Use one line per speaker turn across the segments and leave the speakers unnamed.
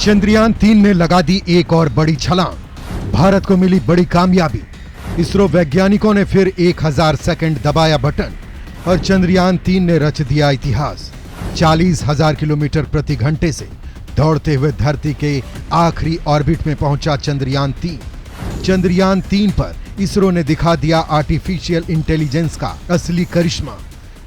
चंद्रयान-3 ने लगा दी एक और बड़ी छलांग। भारत को मिली बड़ी कामयाबी। इसरो वैज्ञानिकों ने फिर 1000 सेकंड दबाया बटन और चंद्रयान-3 ने रच दिया इतिहास। 40,000 किलोमीटर प्रति घंटे से दौड़ते हुए धरती के आखिरी ऑर्बिट में पहुंचा चंद्रयान-3। चंद्रयान-3 पर इसरो ने दिखा दिया आर्टिफिशियल इंटेलिजेंस का असली करिश्मा।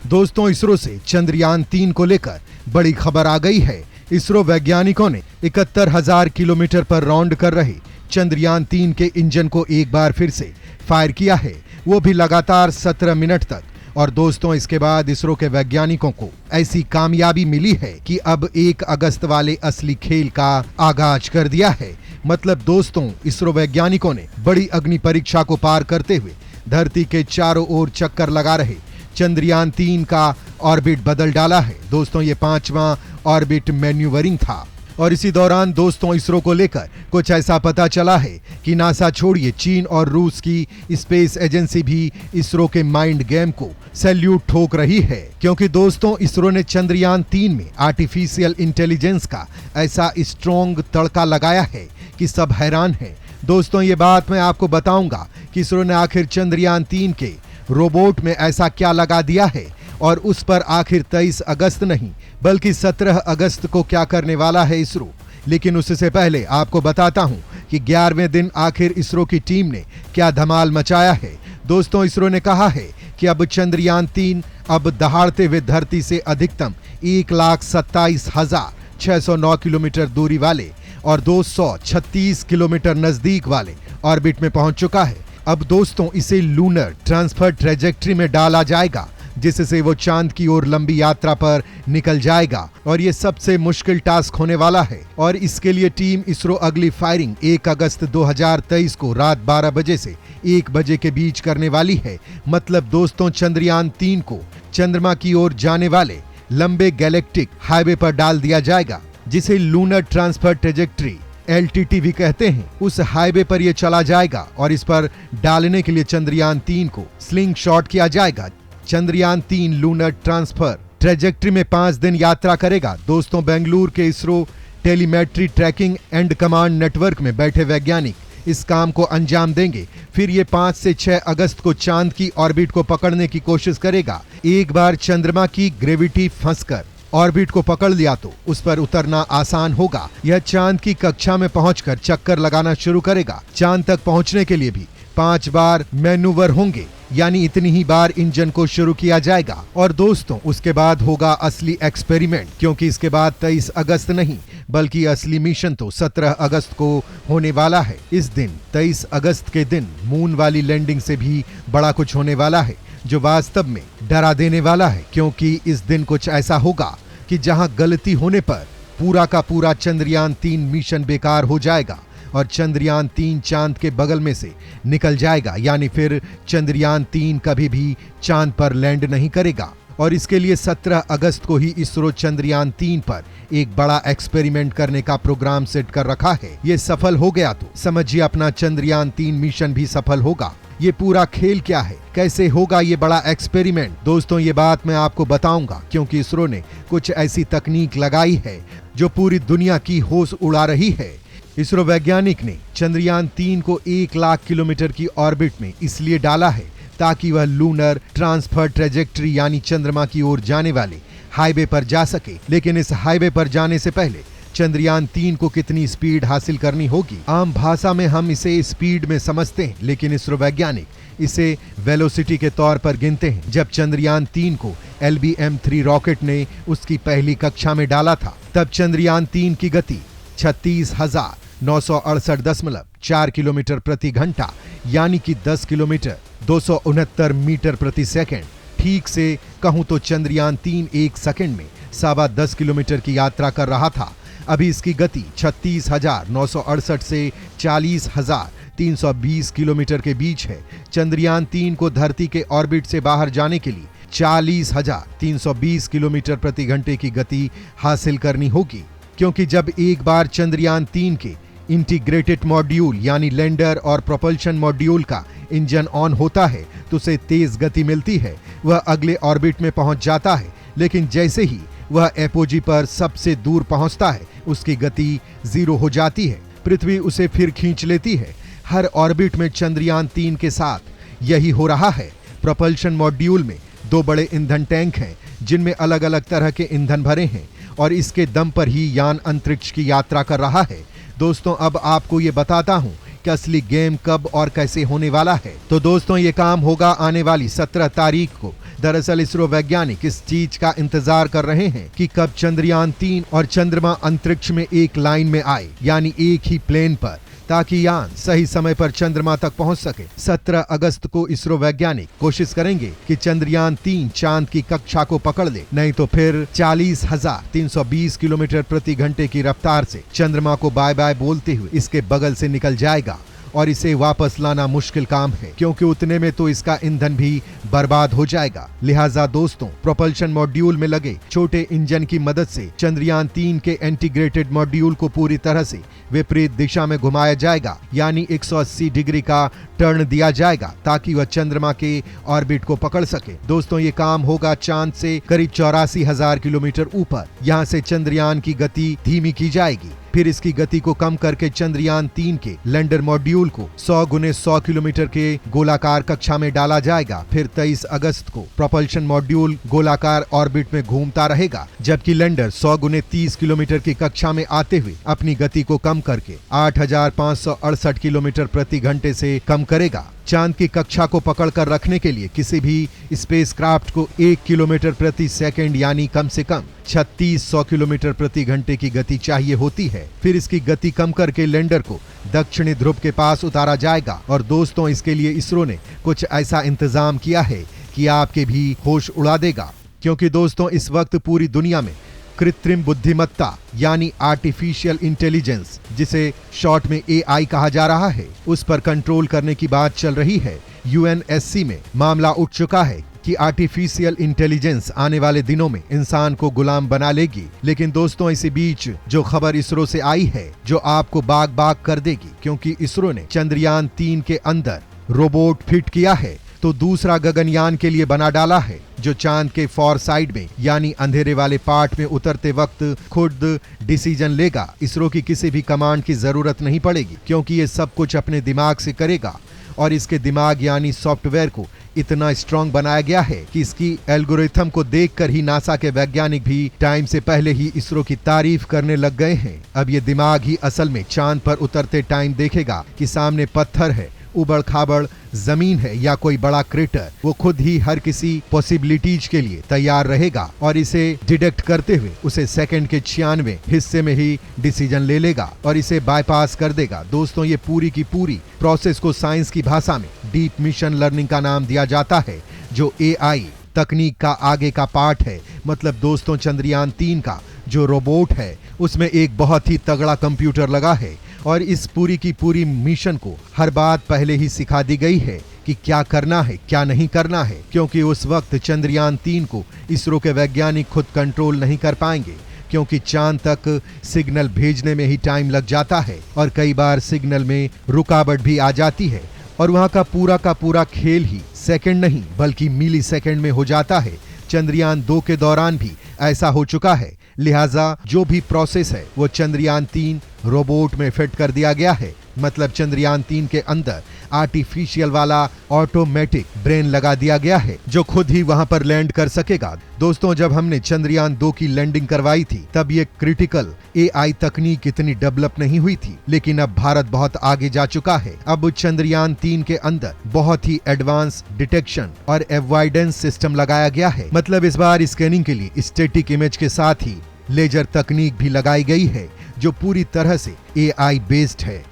दोस्तों, इसरो से चंद्रयान-3 को लेकर बड़ी खबर आ गई है। इसरो वैज्ञानिकों ने 71,000 किलोमीटर पर राउंड कर रहे चंद्रयान-3 के इंजन को एक बार फिर से फायर किया है, वो भी लगातार 17 मिनट तक। और दोस्तों, इसके बाद इसरो के वैज्ञानिकों को ऐसी कामयाबी मिली है कि अब 1 अगस्त वाले असली खेल का आगाज कर दिया है। मतलब दोस्तों, इसरो वैज्ञानिकों ने बड़ी अग्नि परीक्षा को पार करते हुए धरती के चारों ओर चक्कर लगा रहे चंद्रयान-3 का ऑर्बिट बदल डाला है। दोस्तों, ये 5वां ऑर्बिट मैन्यूवरिंग था और इसी दौरान दोस्तों इसरो को लेकर कुछ ऐसा पता चला है कि नासा छोड़िए, चीन और रूस की स्पेस एजेंसी भी इसरो के माइंड गेम को सैल्यूट ठोक रही है। क्योंकि दोस्तों, इसरो ने चंद्रयान-3 में आर्टिफिशियल इंटेलिजेंस का ऐसा स्ट्रॉन्ग तड़का लगाया है कि सब हैरान हैं। दोस्तों, ये बात मैं आपको बताऊंगा कि इसरो ने आखिर चंद्रयान-3 के रोबोट में ऐसा क्या लगा दिया है और उस पर आखिर 23 अगस्त नहीं बल्कि 17 अगस्त को क्या करने वाला है इसरो। लेकिन उससे पहले आपको बताता हूं कि 11वें दिन आखिर इसरो की टीम ने क्या धमाल मचाया है। दोस्तों, इसरो ने कहा है कि अब चंद्रयान-3 अब दहाड़ते हुए धरती से अधिकतम 1,27,609 किलोमीटर दूरी वाले और 236 किलोमीटर नजदीक वाले ऑर्बिट में पहुंच चुका है। अब दोस्तों, इसे लूनर ट्रांसफर ट्रेजेक्ट्री में डाला जाएगा, जिससे वो चांद की ओर लंबी यात्रा पर निकल जाएगा और ये सबसे मुश्किल टास्क होने वाला है। और इसके लिए टीम इसरो अगली फायरिंग 1 अगस्त 2023 को रात 12 बजे से 1 बजे के बीच करने वाली है। मतलब दोस्तों, चंद्रयान-3 को चंद्रमा की ओर जाने वाले लंबे गैलेक्टिक हाईवे पर डाल दिया जाएगा, जिसे लूनर ट्रांसफर ट्रेजेक्ट्री LTT भी कहते हैं। उस हाईवे पर यह चला जाएगा और इस पर डालने के लिए चंद्रयान-3 को स्लिंग शॉट किया जाएगा। चंद्रयान-3 लूनर ट्रांसफर ट्रेजेक्ट्री में 5 दिन यात्रा करेगा। दोस्तों, बेंगलुरु के ISRO telemetry tracking and command network में बैठे वैज्ञानिक इस काम को अंजाम देंगे। फिर ये 5 से 6 अगस्त को चांद की ऑर्बिट को पकड़ने की कोशिश करेगा। एक बार चंद्रमा की ग्रेविटी फंसकर ऑर्बिट को पकड़ लिया तो उस पर उतरना आसान होगा। यह चांद की कक्षा में पहुंचकर चक्कर लगाना शुरू करेगा। चांद तक पहुंचने के लिए भी 5 बार मैन्यूवर होंगे, यानी इतनी ही बार इंजन को शुरू किया जाएगा। और दोस्तों, उसके बाद होगा असली एक्सपेरिमेंट, क्योंकि इसके बाद 23 अगस्त नहीं बल्कि असली मिशन तो 17 अगस्त को होने वाला है। इस दिन 23 अगस्त के दिन मून वाली लैंडिंग से भी बड़ा कुछ होने वाला है, जो वास्तव में डरा देने वाला है। क्योंकि इस दिन कुछ ऐसा होगा कि जहां गलती होने पर पूरा का पूरा चंद्रयान-3 मिशन बेकार हो जाएगा और चंद्रयान-3 चांद के बगल में से निकल जाएगा, यानी फिर चंद्रयान-3 कभी भी चांद पर लैंड नहीं करेगा। और इसके लिए 17 अगस्त को ही इसरो चंद्रयान-3 पर एक बड़ा एक्सपेरिमेंट करने का प्रोग्राम सेट कर रखा है। ये सफल हो गया तो समझिए अपना चंद्रयान-3 मिशन भी सफल होगा। ये पूरा खेल क्या है, कैसे होगा ये बड़ा एक्सपेरिमेंट, दोस्तों ये बात मैं आपको बताऊंगा, क्योंकि इसरो ने कुछ ऐसी तकनीक लगाई है जो पूरी दुनिया की होश उड़ा रही है। इसरो वैज्ञानिक ने चंद्रयान-3 को 1 लाख किलोमीटर की ऑर्बिट में इसलिए डाला है ताकि वह लूनर ट्रांसफर ट्रेजेक्ट्री यानी चंद्रमा की ओर जाने वाले हाईवे पर जा सके। लेकिन इस हाईवे पर जाने से पहले चंद्रयान-3 को कितनी स्पीड हासिल करनी होगी, आम भाषा में हम इसे स्पीड में समझते हैं, लेकिन इसरो वैज्ञानिक इसे वेलोसिटी के तौर पर गिनते हैं। जब चंद्रयान-3 को LBM-3 रॉकेट ने उसकी पहली कक्षा में डाला था, तब चंद्रयान-3 की गति 36,968.4 किलोमीटर प्रति घंटा यानी कि 10 किलोमीटर 269 मीटर प्रति सेकंड। ठीक से कहूं तो चंद्रयान-3 1 सेकंड में 10.25 किलोमीटर की यात्रा कर रहा था। अभी इसकी गति 36,968 से 40,320 किलोमीटर के बीच है। चंद्रयान-3 को धरती के ऑर्बिट से बाहर जाने के लिए 40,320 किलोमीटर प्रति घंटे की गति हासिल करनी होगी, क्योंकि जब एक बार चंद्रयान-3 के इंटीग्रेटेड मॉड्यूल यानी लैंडर और प्रोपल्शन मॉड्यूल का इंजन ऑन होता है तो उसे तेज गति मिलती है, वह अगले ऑर्बिट में पहुंच जाता है। लेकिन जैसे ही वह एपोजी पर सबसे दूर पहुंचता है, उसकी गति 0 हो जाती है, पृथ्वी उसे फिर खींच लेती है। हर ऑर्बिट में चंद्रयान 3 के साथ यही हो रहा है। प्रोपल्शन मॉड्यूल में 2 बड़े ईंधन टैंक हैं जिनमें अलग अलग तरह के ईंधन भरे हैं और इसके दम पर ही यान अंतरिक्ष की यात्रा कर रहा है। दोस्तों, अब आपको ये बताता हूं कि असली गेम कब और कैसे होने वाला है। तो दोस्तों, ये काम होगा आने वाली 17 तारीख को। दरअसल इसरो वैज्ञानिक इस चीज का इंतजार कर रहे हैं कि कब चंद्रयान 3 और चंद्रमा अंतरिक्ष में एक लाइन में आए, यानी एक ही प्लेन पर, ताकि यान सही समय पर चंद्रमा तक पहुंच सके। 17 अगस्त को इसरो वैज्ञानिक कोशिश करेंगे कि चंद्रयान 3 चांद की कक्षा को पकड़ ले, नहीं तो फिर 40,320 किलोमीटर प्रति घंटे की रफ्तार से चंद्रमा को बाय बाय बोलते हुए इसके बगल से निकल जाएगा और इसे वापस लाना मुश्किल काम है, क्योंकि उतने में तो इसका ईंधन भी बर्बाद हो जाएगा। लिहाजा दोस्तों, प्रोपल्शन मॉड्यूल में लगे छोटे इंजन की मदद से चंद्रयान 3 के इंटीग्रेटेड मॉड्यूल को पूरी तरह से विपरीत दिशा में घुमाया जाएगा, यानी 180 डिग्री का टर्न दिया जाएगा ताकि वह चंद्रमा के ऑर्बिट को पकड़ सके। दोस्तों, ये काम होगा चांद से करीब 84,000 किलोमीटर ऊपर। यहाँ से चंद्रयान की गति धीमी की जाएगी, फिर इसकी गति को कम करके चंद्रयान 3 के लैंडर मॉड्यूल को 100 गुने 100 किलोमीटर के गोलाकार कक्षा में डाला जाएगा। फिर 23 अगस्त को प्रोपल्शन मॉड्यूल गोलाकार ऑर्बिट में घूमता रहेगा, जबकि लैंडर 100 गुने 30 किलोमीटर की कक्षा में आते हुए अपनी गति को कम करके 8,568 किलोमीटर प्रति घंटे से कम करेगा। चांद की कक्षा को पकड़कर रखने के लिए किसी भी स्पेसक्राफ्ट को 1 किलोमीटर प्रति सेकंड यानी कम से कम 3600 किलोमीटर प्रति घंटे की गति चाहिए होती है। फिर इसकी गति कम करके लैंडर को दक्षिणी ध्रुव के पास उतारा जाएगा। और दोस्तों, इसके लिए इसरो ने कुछ ऐसा इंतजाम किया है कि आपके भी होश उड़ा देगा, क्योंकि दोस्तों, इस वक्त पूरी दुनिया में कृत्रिम बुद्धिमत्ता यानी आर्टिफिशियल इंटेलिजेंस, जिसे शॉर्ट में AI कहा जा रहा है, उस पर कंट्रोल करने की बात चल रही है। UNSC में मामला उठ चुका है कि आर्टिफिशियल इंटेलिजेंस आने वाले दिनों में इंसान को गुलाम बना लेगी। लेकिन दोस्तों, इसी बीच जो खबर इसरो से आई है, जो आपको बाग बाग कर देगी, क्योंकि इसरो ने चंद्रयान 3 के अंदर रोबोट फिट किया है, तो दूसरा गगनयान के लिए बना डाला है, जो चांद के फॉर साइड में यानी अंधेरे वाले पार्ट में उतरते वक्त खुद डिसीजन लेगा। इसरो की किसी भी कमांड की जरूरत नहीं पड़ेगी, क्योंकि ये सब कुछ अपने दिमाग से करेगा। और इसके दिमाग यानी सॉफ्टवेयर को इतना स्ट्रांग बनाया गया है कि इसकी एल्गोरिथम को देखकर ही नासा के वैज्ञानिक भी टाइम से पहले ही इसरो की तारीफ करने लग गए हैं। अब ये दिमाग ही असल में चांद पर उतरते टाइम देखेगा कि सामने पत्थर है, उबड़ खाबड़ जमीन है या कोई बड़ा क्रेटर। वो खुद ही हर किसी पॉसिबिलिटीज के लिए तैयार रहेगा और इसे डिटेक्ट करते हुए उसे सेकंड के 96 हिस्से में ही डिसीजन ले लेगा और इसे बाईपास कर देगा। दोस्तों, ये पूरी की पूरी प्रोसेस को साइंस की भाषा में डीप मिशन लर्निंग का नाम दिया जाता है, जो AI तकनीक का आगे का पार्ट है। मतलब दोस्तों, चंद्रयान 3 का जो रोबोट है, उसमें एक बहुत ही तगड़ा कंप्यूटर लगा है और इस पूरी की पूरी मिशन को हर बात पहले ही सिखा दी गई है कि क्या करना है, क्या नहीं करना है, क्योंकि उस वक्त चंद्रयान 3 को इसरो के वैज्ञानिक खुद कंट्रोल नहीं कर पाएंगे, क्योंकि चांद तक सिग्नल भेजने में ही टाइम लग जाता है और कई बार सिग्नल में रुकावट भी आ जाती है और वहां का पूरा खेल ही सेकंड नहीं बल्कि मिली सेकंड में हो जाता है। चंद्रयान 2 के दौरान भी ऐसा हो चुका है। लिहाजा जो भी प्रोसेस है वो चंद्रयान 3 रोबोट में फिट कर दिया गया है। मतलब चंद्रयान 3 के अंदर आर्टिफिशियल वाला ऑटोमेटिक ब्रेन लगा दिया गया है, जो खुद ही वहां पर लैंड कर सकेगा। दोस्तों, जब हमने चंद्रयान 2 की लैंडिंग करवाई थी, तब ये क्रिटिकल AI तकनीक इतनी डेवलप नहीं हुई थी, लेकिन अब भारत बहुत आगे जा चुका है। अब चंद्रयान 3 के अंदर बहुत ही एडवांस डिटेक्शन और एवॉइडेंस सिस्टम लगाया गया है। मतलब इस बार स्कैनिंग के लिए स्टैटिक इमेज के साथ ही लेजर तकनीक भी लगाई गई है, जो पूरी तरह से AI बेस्ड है।